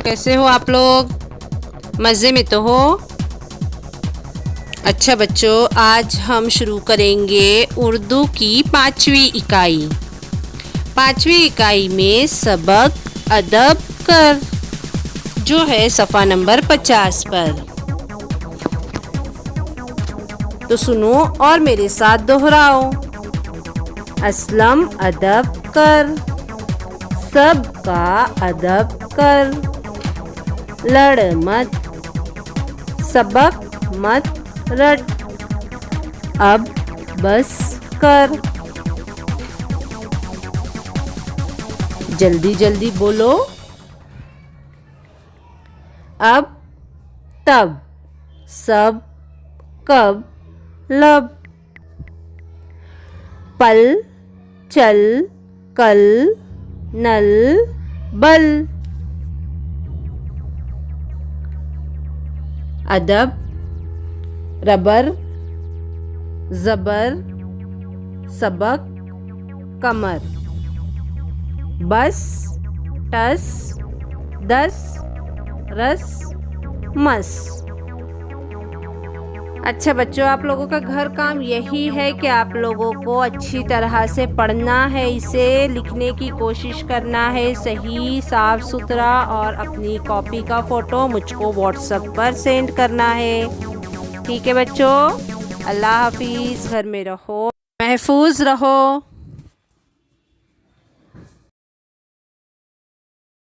कैसे हो आप लोग? मज़े में तो हो? अच्छा बच्चों, आज हम शुरू करेंगे उर्दू की 5वीं इकाई। 5वीं इकाई में सबक अदब कर, जो है सफ़ा नंबर 50 पर। तो सुनो और मेरे साथ दोहराओ। असलम अदब कर, सबका अदब कर, लड़ मत, सबक मत रट, अब बस कर। जल्दी जल्दी बोलो। अब तब, सब, कब, लब, पल, चल, कल, नल, बल। अदब, रबर, ज़बर, सबक, कमर, बस, टस, दस, रस, मस। अच्छा बच्चों, आप लोगों का घर काम यही है कि आप लोगों को अच्छी तरह से पढ़ना है, इसे लिखने की कोशिश करना है सही, साफ सुथरा, और अपनी कॉपी का फ़ोटो मुझको व्हाट्सएप पर सेंड करना है। ठीक है बच्चों, अल्लाह हाफिज़। घर में रहो, महफूज रहो।